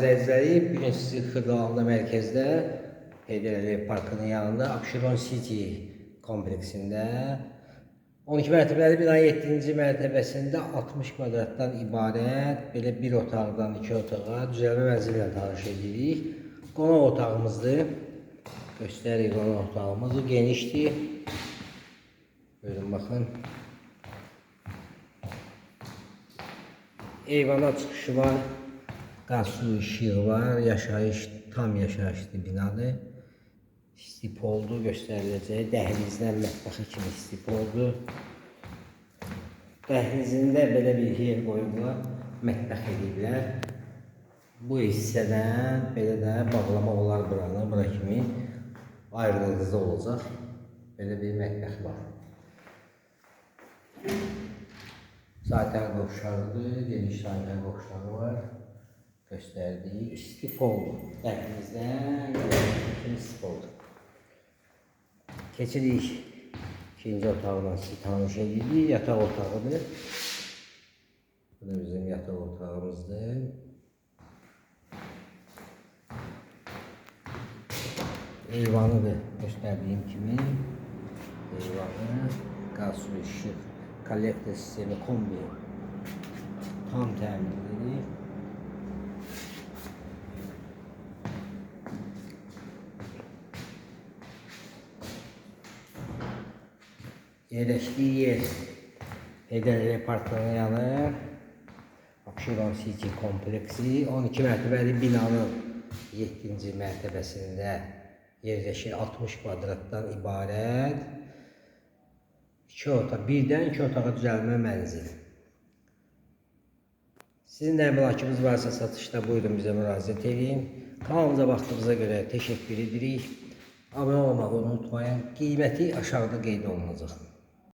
izləyiciləri, bugün sizi Xırdalandı mərkəzdə Heydər Əliyev Parkının yanında Abşeron City kompleksində 12 mərtəbəli bina 7-ci mərtəbəsində 60 kvadratdan ibarət belə bir otaqdan 2 otağa düzəlmə mənzili ilə tanış edirik. Qonaq otağımızdır. Göstərik, qonaq otağımız genişdir. Buyurun baxın. Eyvana çıxışı var. Qaz su ışığı var. Yaşayış, tam yaşayışlı binadır. İstip oldu göstəriləcək. Dəhlizdən mətbəxi kimi istip oldu. Dəhlizində belə bir yer qoyublar. Mətbəx ediblər. Bu hissədən belə də bağlamaq olar buranı. Bura kimi ayrılıqda olacaq. Belə bir mətbəx var. Zaten qovşarıdır. Geniş zaten qovşarı var. Gösterdiği istif oldu. Dəhlizdən istif oldu. Keçirik. İkinci otağına sizi tanış edirik. Yataq otağıdır. Bu da bizim yataq otağımızdır. Eyvanıdır. Göstərdiyim kimi. Eyvanı, qaz su ışıq, kollektor sistemi, kombi tam təminlidir. Yerleştiği yer Heydər Əliyev Parkının yanı Abşeron City kompleksi 12 mərtəbəli binanın 7-ci mərtəbəsində yerləşir. 60 kvadratdan ibarət 2 otaq, birdən 2 otağa düzəlmə mənzil. Sizin də əmlakınız varsa satışda buyurun bizə müraciət edin. Kanalımıza baxdığınıza görə təşəkkür edirik. Abunə olmağı unutmayın. Qiyməti aşağıda qeyd olunacaq.